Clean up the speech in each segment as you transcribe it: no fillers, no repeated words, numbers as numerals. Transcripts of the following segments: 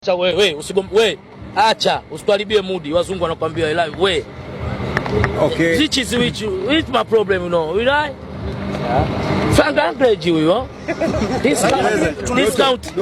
Acha wewe, wewe. Acha, usituharibie mood. Wazungu wanakuambia I love wewe. Okay. Which my problem, you know. You right? Yeah. Frank Anglage you know. Discount.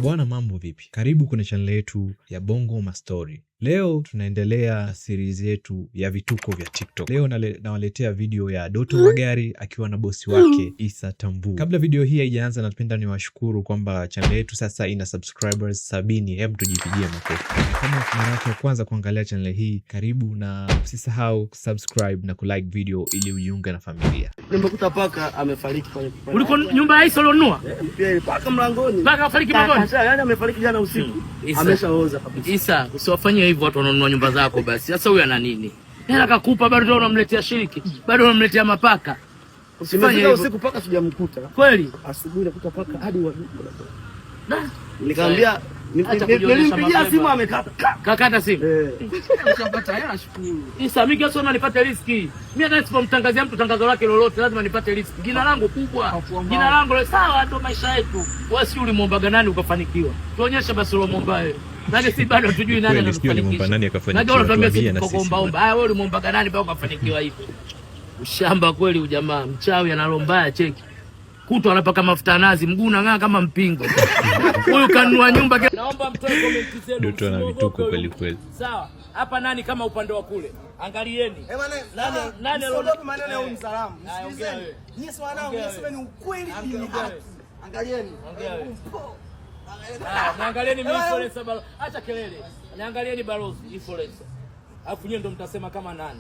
Bwana, mambo vipi? Karibu kwenye channel yetu ya Bongo Mastori. Leo tunaendelea series yetu ya vituko vya TikTok. Leo nawaletea video ya Doto Magari akiwa na bosi wake Issa Tambuu. Kabla video hii haijaanza, napenda niwashukuru kwamba channel yetu sasa ina subscribers 70. Hebu tujipigie makofi. Kama mara yako ya kwanza kuangalia channel hii, karibu, na usisahau kusubscribe na kulike video ili ujiunge na familia. Nimekuta paka amefariki pale. Uliko nyumba ya Issa ulionunua? Pia paka mlangoni. Paka afariki mlangoni? Yaani amefariki jana usiku. Ameshaoza kabisa. Issa, usiwafanyie hivyo watu wanunua nyumba zako basi. Sasa huyu ana nini? Hela kakupa bado ndio unamletea shiriki. Bado unamletea mapaka. Usifanye hivyo. Usiku paka sijamkuta. Kweli? Asubuhi nakuta paka hadi wa nikamwambia nilimpigia simu amekata. Kakata simu. Nishapata hela shukuru. Issa, mimi kesho nipate riziki. Mimi hata nisipomtangazia mtu tangazo lake lolote lazima nipate riziki. Jina langu kubwa. Jina langu sawa, ndio maisha yetu. Wewe si ulimwombaga nani ukafanikiwa? Tuonyeshe basi uliomwomba wewe. Nani si bado tujui nani anafanikiwa. Nani akafanikiwa? Tuambie na sisi. Haya, wewe ulimwombaga nani mpaka ukafanikiwa hivi? Ushamba kweli ujamaa, mchawi analombaya cheki. Kuto anapaka mafuta nazi, mguu unang'aa kama mpingo. Huyu kanunua nyumba. Naomba mtoe comment zenu. Doto ana vituko kweli kweli. Sawa. Hapa nani kama upande wa kule? Angalieni. Nani aliogopa maneno ya umsalamu? Msikilizeni. Nyie si wanao, nyie semeni ukweli dini haki. Angalieni. Ongea wewe. Niangalieni influencer balozi. Acha kelele. Niangalieni balozi influencer. Alafu nyie ndo mtasema kama nani.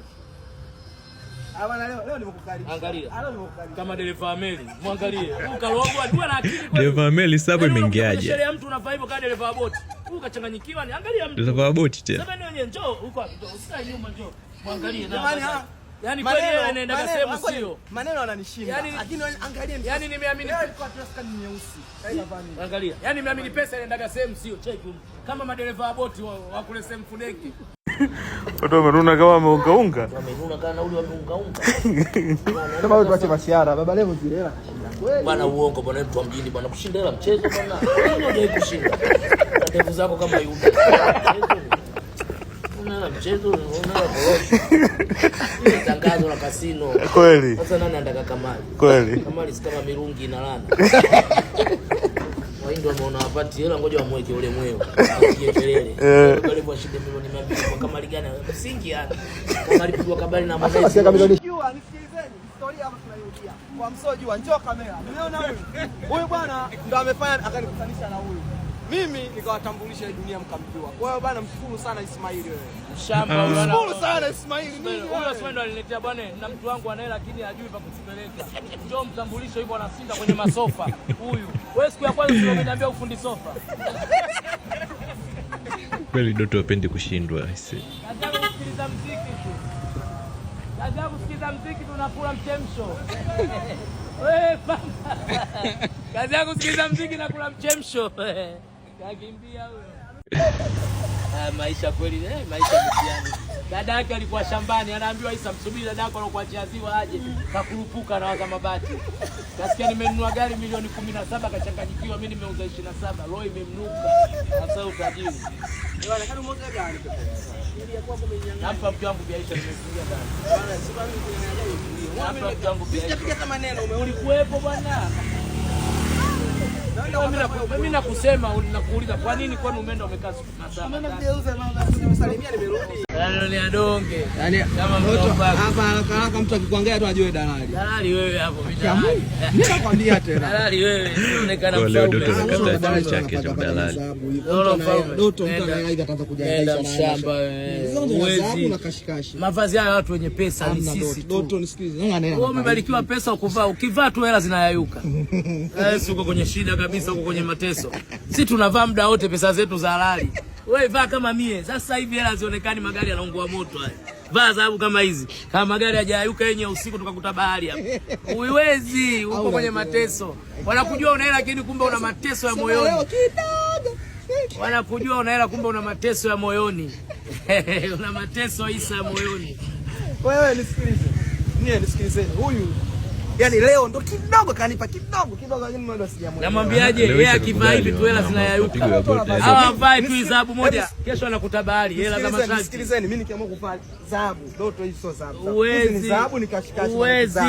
Bwana leo nimekukaribisha. Angalia. Leo nimekukaribisha. Kama dereva meli, muangalie. Ukalogwa adua na akili kwa. Dereva meli sababu imeingiaje? Sheria mtu unafaa hivyo kama dereva boti. Ukachanganyikiwa ni angalia mtu. Dereva boti tena. Sasa ndio njoo huko usikae nyuma njoo. Muangalie na. Yaani kweli yeye anaenda sehemu sio. Maneno ananishinda. Lakini angalieni. Yaani nimeamini alikuwa tunasika ni nyeusi. Angalia. Yaani nimeamini pesa inaendaga sehemu sio. Cheki kama madereva boti wa kule sehemu Fudeki. Watu wamenuna kama wameungaunga. Wamenuna kana ule wameungaunga. Sasa bado tuache masiara. Baba leo zile hela. Bwana uongo bwana, mtu wa mjini bwana, kushinda hela mchezo bwana. Unajua kushinda. Ndevu zako kama Yuda. Unaona mchezo, unaona boroshi. Ni tangazo la kasino. Kweli. Sasa nani anataka Kamali? Kweli. Kamali si kama mirungi inalana. Waindo wameona wapati hela, ngoja wamweke ule mweo. Apigie kelele. Wale kwa shida milioni 200 kwa Kamali gani? Msingi yani. Kamali pigwa kabali na mwananchi. Nisikilizeni historia hapa tunairudia. Kwa msojua njoo kamera. Umeona huyu? Huyu bwana ndo amefanya akanikutanisha na huyu. Mimi nikawatambulisha dunia mkamjua. Kwa hiyo bwana mshukuru sana Ismaili wewe. Shamba bwana. Mshukuru sana Ismaili. Huyo sio ndo aliniletea bwana, na mtu wangu ana hela lakini hajui pa kusipeleka. Njoo mtambulisho hivyo anasinda kwenye masofa. Huyu. Wewe siku ya kwanza uliniambia ufundi sofa. Kweli Doto hapendi kushindwa. Nataka kusikiliza muziki tu. Nataka kusikiliza muziki tunakula mchemsho. Wewe pamba. Kazi yako kusikiliza muziki na kula mchemsho. Kakimbia huyo. Maisha kweli, maisha mtiani. Dada yake alikuwa shambani, anaambiwa Issa msubiri dada yako alokuachia ziwa aje. Kakurupuka na waza mabati. Nasikia nimenunua gari milioni 17 kachanganyikiwa, mimi nimeuza 27. Roho imemnuka. Sasa utajiri. Bwana kama mmoja gani? Hapa mke wangu biaisha nimefungia ndani. Bwana si bali kuniangalia. Hapa mke wangu biaisha. Sijapiga maneno Ulikuwepo bwana. Mimi nakusema nakuuliza kwa nini kwani umeenda umekaa siku 7? Mama mgeuza mama nimesalimia nimerudi. Yaani ni adonge. Yaani kama mtoto hapa haraka mtu akikuangalia tu ajue dalali. Dalali wewe hapo dalali. Mimi nakwambia tena. Dalali wewe unaonekana mfaume. Doto mfaume. anakata chake cha dalali. Doto mtu anaenda ataanza kujaisha shamba wewe. Uwezi na kashikashi. Mavazi haya watu wenye pesa ni sisi tu. Doto nisikilize. Nani anaenda? Wewe umebarikiwa pesa ukivaa tu hela zinayayuka. Uko kwenye shida kabisa, uko kwenye mateso. Sisi tunavaa muda wote pesa zetu za halali. Wewe vaa kama mie. Sasa hivi hela zionekani, magari yanaungua moto haya. Vaa dhahabu kama hizi. Kama magari hajayuka yenye usiku tukakuta bahari hapa. Uiwezi, uko kwenye mateso. Wanakujua una hela lakini kumbe una mateso ya moyoni. Wanakujua una hela kumbe una mateso ya moyoni. Una mateso Issa ya moyoni. Wewe nisikilizeni. Huyu yani leo ndo kidogo kanipa kidogo lakini mimi sijamwona. Namwambiaje yeye akivaa hivi tu hela zinayayuka. Hawa vai tu dhahabu moja kesho anakutabali hela za masharti. Nisikilizeni, mimi nikiamua kufanya dhahabu Doto hizo sio dhahabu. Uwezi ni dhahabu nikashikashi. Uwezi.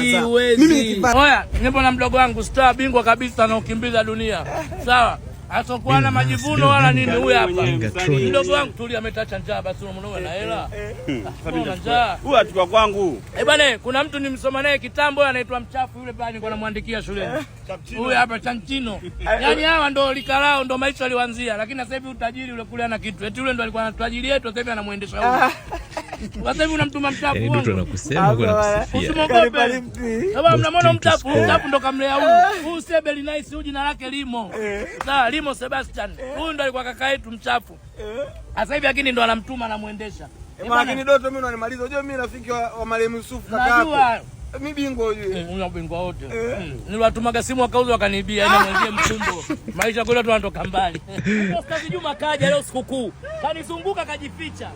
Oya, nipo na mdogo wangu star bingwa kabisa na ukimbiza dunia. Sawa. Atakuwa na majivuno wala nini huyu hapa. Mdogo wangu tulia ametacha njaa basi unamuona na hela. Una njaa. Huyu achukua kwangu. Bwana kuna mtu nimsoma naye kitambo anaitwa Mchafu yule pale nilikuwa namwandikia shuleni. Huyu hapa Chantino. Yaani hawa ndo likalao ndo maisha alianzia lakini sasa hivi utajiri ule kule ana kitu. Eti yule ndo alikuwa anatajiri yetu sasa hivi anamuendesha huyu. Sasa hivi unamtuma Mchafu wangu. Ndio tunakusema kwa kusifia. Sababu mnamwona Mchafu ndo kamlea huyu. Huyu Sebeli Nice huyu jina lake Limo. Sawa Limo Sebastian. Huyu ndo alikuwa kaka yetu Mchafu. Sasa hivi lakini ndo anamtuma anamuendesha. Lakini Doto mimi unanimaliza. Unajua mimi rafiki wa Marehemu Yusuf kaka yako. Mimi bingwa unajua. Una bingwa wote. Niliwatumaga simu wakauza wakaniibia ina mwenzie mtumbo. Maisha kule watu wanatoka mbali. Ustazi Juma kaja leo sikukuu. Kanizunguka kajificha.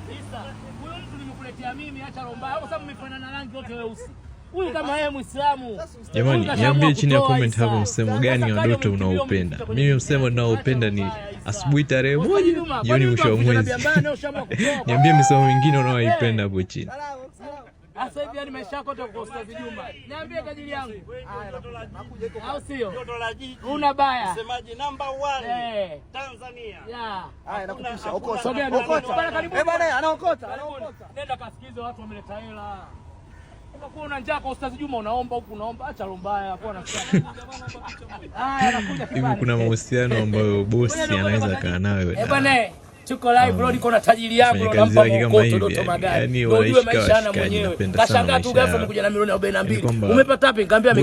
Huyo mtu nimekuletea mimi acha romba. Au sababu mmefanana rangi wote weusi. Huyu kama yeye Muislamu. Jamani, niambie chini ya comment hapo msemo gani wa Doto unaoupenda. Mimi msemo ninaoupenda ni asubuhi tarehe 1 jioni mwisho wa mwezi. Niambie msemo mwingine unaoipenda hapo chini. Sasa hivi yani maisha yako yote kwa Ustaz Juma. Niambie tajiri yangu. Au sio? Una baya. Msemaji number 1 Tanzania. Haya nakupisha. Okota. Bwana anaokota. Nenda kasikize watu wameleta hela. Kwa una njaa kwa Ustaz Juma unaomba huku unaomba acha lombaya hapo anasikia. Anakuja kibali. Hivi kuna mahusiano ambayo bosi anaweza kaa nayo. Bwana tuko live bro niko na tajiri yangu nampa mkoto Doto Magari. Ndio ujue maisha yana mwenyewe. Kashangaa tu ghafla amekuja na milioni 42. Umepata wapi? Nikamwambia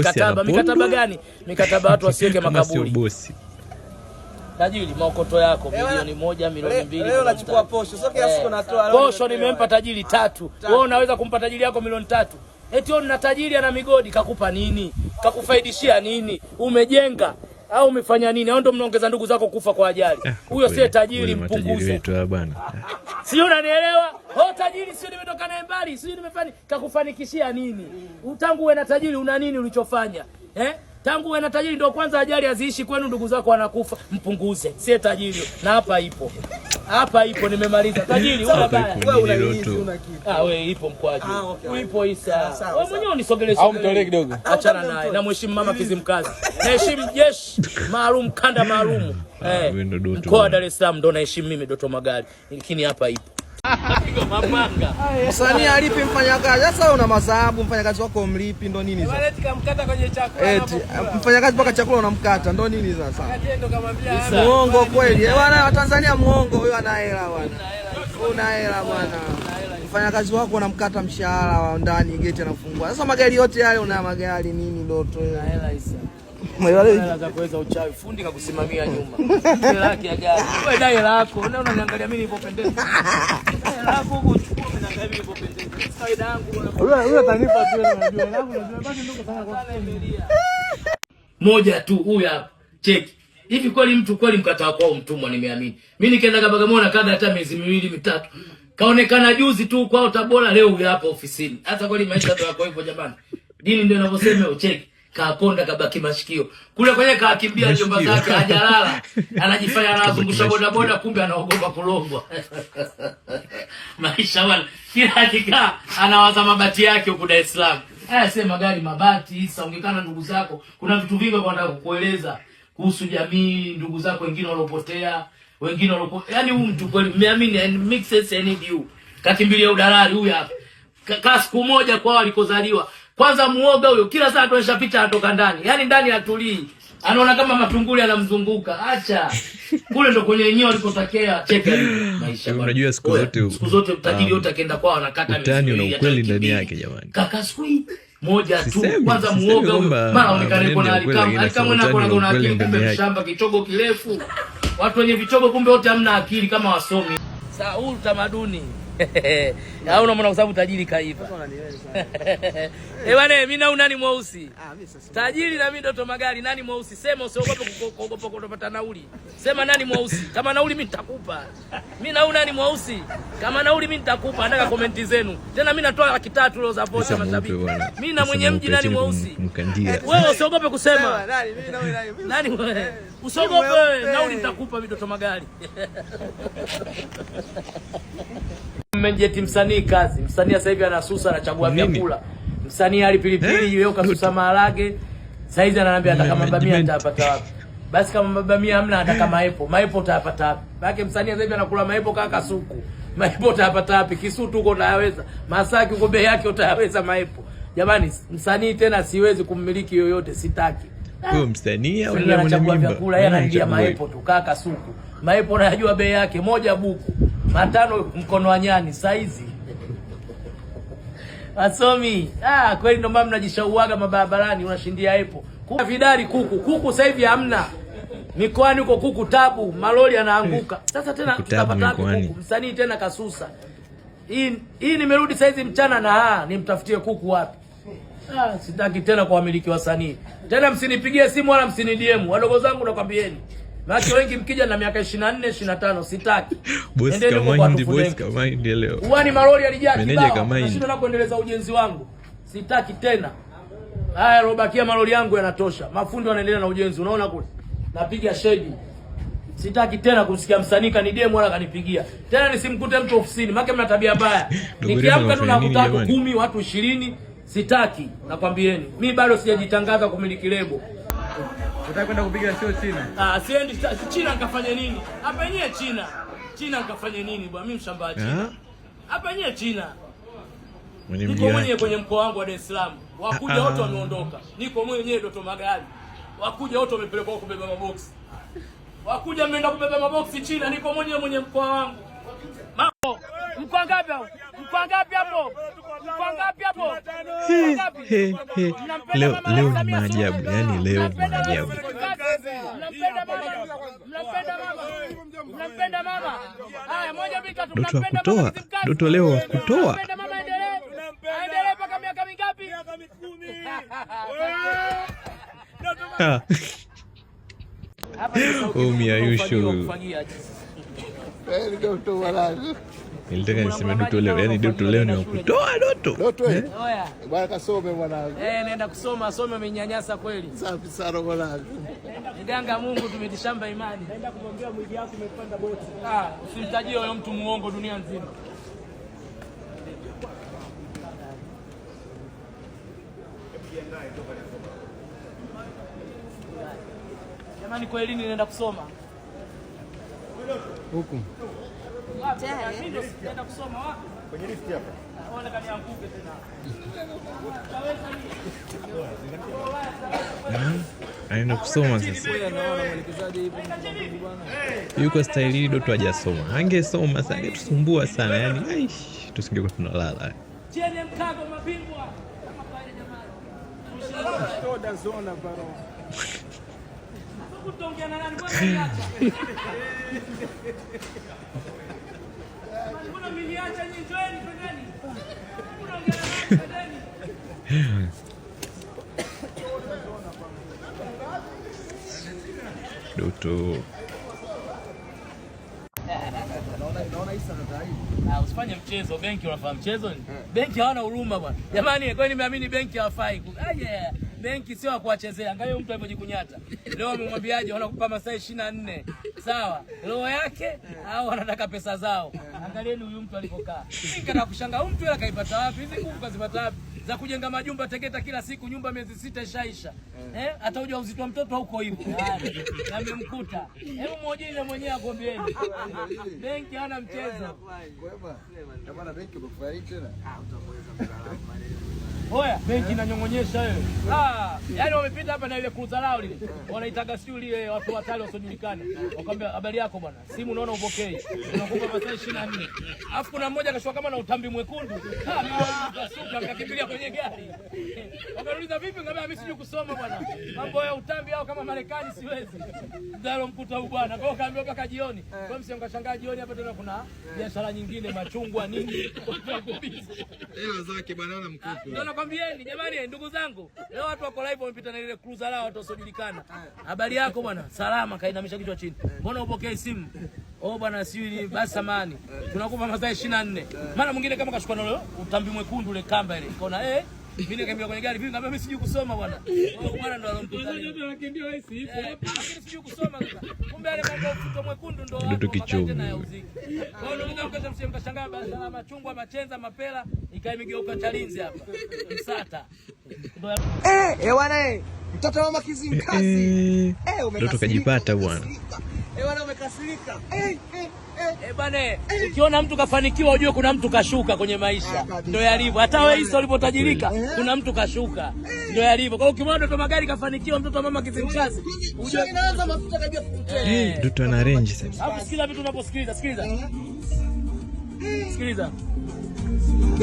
mikataba gani? Mikataba watu wasiweke makaburi. Bosi. Tajiri maokoto yako milioni 1 milioni 2. Leo nachukua posho. Sio kiasi unatoa. Posho nimempa tajiri 3. Wewe unaweza kumpa tajiri yako milioni 3. Eti wewe una tajiri ana migodi kakupa nini? Kakufaidishia nini? Umejenga au umefanya nini? Au ndo mnaongeza ndugu zako kufa kwa ajali? Huyo sio tajiri mpunguze. Sio unanielewa? Tajiri sio nimetoka naye mbali, sio nimefanya kakufanikishia nini? Tangu uwe na tajiri una nini ulichofanya? Tangu uwe na tajiri ndio kwanza ajali aziishi kwenu ndugu zako wanakufa, mpunguze. Sio tajiri. Na hapa ipo nimemaliza. Tajiri wala baya. Wewe unaingiza una kitu. Wewe ipo mkwaju. Uipo Isa. Wewe mwenyewe unisogeleshe. Au mtolee kidogo. Achana naye. Na mheshimu mama Kizimkazi. Naheshimu jeshi maalum kanda maalum. Mkoa wa Dar es Salaam ndo naheshimu mimi Doto Magari. Lakini hapa ipo. Pigo mapanga. Msanii alipi mfanyakazi. Sasa una madhahabu mfanyakazi wako mlipi ndo nini sasa? Wale tukamkata kwenye chakula. Eti mfanyakazi mpaka chakula unamkata ndo nini sasa? Ndo kamwambia muongo kweli. Bwana wa Tanzania muongo huyo ana hela bwana. Una hela bwana. Mfanyakazi wako unamkata mshahara wa ndani geti anafungua. Sasa magari yote yale una magari nini Doto? Una hela Isa. Hela za kuweza uchawi fundi kakusimamia nyuma. Hela yake ya gari. Wewe dai hela yako. Unaniangalia mimi nilipopendeza. Hela yako huko chukua unaniangalia mimi nilipopendeza. Faida yangu huyo atanipa tu unajua hela yangu unajua basi ndio kufanya kwa familia. Moja tu huyu hapa. Cheki. Hivi kweli mtu kweli mkataa kwao mtumwa nimeamini. Mimi nikaenda Bagamoyo na kadha hata miezi 2 3. Kaonekana juzi tu kwao Tabora leo huyu hapa ofisini. Hata kweli maisha ndio yako hivyo jamani. Dini ndio inavyosema ucheki. Kaponda kabaki mashikio. Kule kwenye kakimbia jomba zake hajalala. Anajifanya anazungusha bodaboda kumbe anaogopa kulongwa. Maisha wala kila dakika anawaza mabati yake huko Dar es Salaam. Sema magari mabati, sasa ungekana ndugu zako. Kuna vitu vingi kwa nataka kukueleza kuhusu jamii, ndugu zako wengine walopotea, wengine yaani huyu mtu kweli mmeamini mixes and you. Kakimbilia udalali huyu hapa. Kaka siku moja kwao alikozaliwa. Kwanza muoga huyo kila saa tuonyesha picha anatoka ndani. Yaani ndani hatulii. Anaona kama matunguli anamzunguka. Acha. Kule ndo kwenye yenyewe alipotokea cheka maisha. Unajua siku zote utajiri yote akaenda kwao anakata mtani na ukweli ndani yake jamani. Kaka siku moja tu kwanza muoga huyo. Mara onekane kuna alikamwe na akili kumbe mshamba kichogo kirefu. Watu wenye vichogo kumbe wote hamna akili kama wasomi. Saa huu utamaduni Au unaona kwa sababu tajiri kaiva. Bwana mimi na nani mweusi? Tajiri na mimi Doto Magari nani mweusi? Sema usiogope kuogopa kutopata nauli. Sema nani mweusi? Kama nauli mimi nitakupa. Mimi na nani mweusi? Kama nauli mimi nitakupa. Nataka komenti zenu. Tena mimi natoa 300 leo za posta mashabiki. Mimi na mwenye mji nani mweusi? Wewe usiogope kusema. Nani mimi na wewe nani? Nani wewe? Usiogope wewe, nauli nitakupa mimi Doto Magari. Mmejeti msanii kazi. Msanii sasa hivi anasusa anachagua vyakula. Msanii ali pilipili leo kasusa maharage. Sasa hizi ananiambia hata kama bamia nitapata wapi? Basi kama bamia hamna hata kama maepo utapata wapi? Baki msanii sasa hivi anakula maepo kaka suku. Maepo utapata wapi? Kisutu uko unayaweza. Masaki uko bei yake utayaweza maepo. Jamani msanii tena siwezi kummiliki yoyote sitaki. Wewe msanii au yule anachagua vyakula yeye anaingia maepo tu kaka suku. Maepo unajua bei yake moja buku. 5 mkono wa nyani saizi. Wasomi, kweli ndo mama mnajishauaga mabarabarani unashindia epo. Kuku vidari kuku sasa hivi hamna. Mikoani huko kuku tabu, malori yanaanguka. Sasa tena tutapata kuku. Msanii tena kasusa. Hii nimerudi sasa hizi mchana na nimtafutie kuku wapi? Sitaki tena kwa wamiliki wasanii. Tena msinipigie simu wala msini DM. Wadogo zangu nakwambieni. Maana wengi mkija na miaka 24, 25 sitaki. Boss kama hindi leo. Uani malori alijaa kibao. Nashinda na kuendeleza ujenzi wangu. Sitaki tena. Haya robakia malori yangu yanatosha. Mafundi wanaendelea na ujenzi. Unaona kule? Napiga shedi. Sitaki tena kumsikia msanii kanidemu wala kanipigia. Tena nisimkute mtu ofisini. Maana mna tabia mbaya. Nikiamka tu nakuta 10, watu 20. Sitaki. Nakwambieni. Mimi bado sijajitangaza kumiliki lebo. Unataka kwenda kupiga show China? Siendi China nikafanye nini? Hapa yenyewe China. China nikafanye nini bwana? Mimi mshamba China. Hapa yenyewe China. Niko mwenyewe kwenye mkoa wangu wa Dar es Salaam. Wakuja wote wameondoka. Niko mwenyewe Doto Magari. Wakuja wote wamepelekwa kubeba maboksi. Wakuja mmeenda kubeba maboksi China, niko mwenye mkoa wangu. Mambo. Mkoa ngapi hapo? Mkoa ngapi hapo? Mkoa ngapi hapo? Leo ni maajabu, yani leo maajabu. Mnampenda mama. Haya moja mbili tatu Doto kutoa. Doto leo kutoa. Aendelee mpaka miaka mingapi? Miaka 10. Miayusho. Nilitaka niseme Doto leo, yani Doto leo ni kutoa Doto. Doto bwana kasome mwanangu. Nenda kusoma, asome amenyanyasa kweli. Safi sana mwanangu. Mganga Mungu tumetishamba imani. Naenda kumwambia mwili wako umepanda boti. Usimtajie huyo mtu muongo dunia nzima. Jamani kweli ninaenda kusoma. Huku. Mimi ndo naenda kusoma wapi? Kwenye lift hapa. Naona kanianguke tena. Anaenda kusoma sasa. Yuko style hii Doto hajasoma. Angesoma sasa angetusumbua sana. Yani tusingekuwa tunalala. Cheni mkago mabingwa. Kama pale jamani. Toda zona baro. Kutongia na nani bwana niacha. Mbona mliacha nyinyi joeni twendeni. Unaongea na nani twendeni. Doto. Usifanye mchezo, benki unafahamu mchezo ni? Benki hawana huruma bwana. Jamani, kwani nimeamini benki hawafai. Benki sio wa kuwachezea. Angalia mtu alipojikunyata. Leo amemwambiaje wanakupa masaa 24. Sawa. Roho yake au wanataka pesa zao. Angalieni huyu mtu alipokaa. Nikataka kushangaa huyu mtu yeye kaipata wapi? Hizi nguvu kazipata wapi? Za kujenga majumba Tegeta kila siku nyumba miezi 6 ishaisha. Hata ujauzito wa mtoto huko hivyo. Namemkuta. Hebu mmoja ile mwenyewe akwambieni. Benki hana mchezo. Kwema. Kama na benki umefariki tena? Utapoweza mtaalamu maneno. Oya, benki inanyongonyesha wewe. Yaani wamepita hapa na ile cruiser lao lile. Wanaitaga siu lile watu watali wasiojulikana. Wakamwambia habari yako bwana. Simu unaona upokei. Unakupa masaa 24. Alafu kuna mmoja akashuka kama na utambi mwekundu. Akakimbilia kwenye gari. Wakauliza vipi? Ngambia mimi sijui kusoma bwana. Mambo ya utambi au kama Marekani siwezi. Ndio mkuta huyu bwana. Kwa hiyo kaambiwa mpaka jioni. Kwa hiyo mshangaa jioni hapa tena kuna biashara nyingine, machungwa nini. Hela zake bwana na mkufu. Ndio nakwambieni jamani, ndugu zangu, leo watu wako live wamepita na ile cruiser lao watu wasiojulikana. Habari yako bwana? Salama, kainamisha kichwa chini. Mbona upokee simu? Bwana siwi basi samani. Tunakupa masaa 24. Mara mwingine kama kashuka na leo utambi mwekundu ile kamba ile. Kaona mimi nikaambia kwenye gari vipi, ngambia mimi sijui kusoma bwana. Bwana ndo alomkuta. Anakimbia wewe si hivyo. Mimi sijui kusoma sasa. Kumbe ale mambo ufuto mwekundu ndo watu wakati na ya uziki. Kwa hiyo ndio ukata mshangaa basi machungwa, machenza, mapela ikaimigeuka Chalinzi hapa. Msata. Bwana mtoto wa mama Kizimkazi. Ndio tukajipata bwana. Bwana umekasirika. Bwana, ukiona mtu kafanikiwa ujue kuna mtu kashuka kwenye maisha. Ndio yalivyo. Hata wewe hizo ulipotajirika kuna mtu kashuka. Ndio yalivyo. Kwa hiyo ukimwona mtu magari kafanikiwa, mtoto wa mama Kizimkazi, ujue inaanza mafuta kabisa kutea. Ndio ana range sasa. Hapo sikiza vitu unaposikiliza, sikiliza. Sikiliza.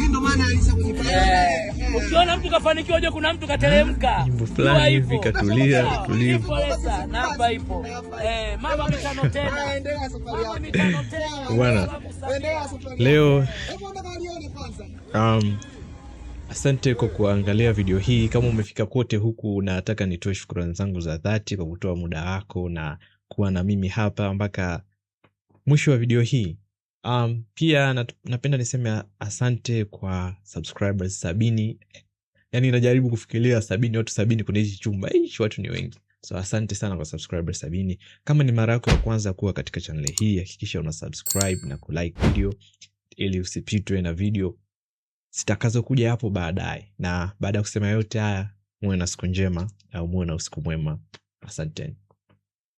Ndio maana alisa kujipanga. Ukiona mtu kafanikiwa ujue kuna mtu kateremka. Jimbo fulani hivi katulia, tulivu. Namba ipo. Mama mitano tena. Endelea safari yako. Mitano tena. Bwana. Endelea safari. Leo Hebu enda kalione kwanza. Asante kwa kuangalia video hii. Kama umefika kote huku, nataka nitoe shukrani zangu za dhati kwa kutoa muda wako na kuwa na mimi hapa mpaka mwisho wa video hii. Pia napenda niseme asante kwa subscribers 70. Yaani najaribu kufikiria 70 watu 70 kwenye hichi chumba. Watu ni wengi. So asante sana kwa subscribers 70. Kama ni mara yako ya kwanza kuwa katika channel hii, hakikisha una subscribe na kulike video ili usipitwe na video zitakazo kuja hapo baadaye. Na baada ya kusema yote haya, muwe na siku njema au muwe na usiku mwema. Asanteni.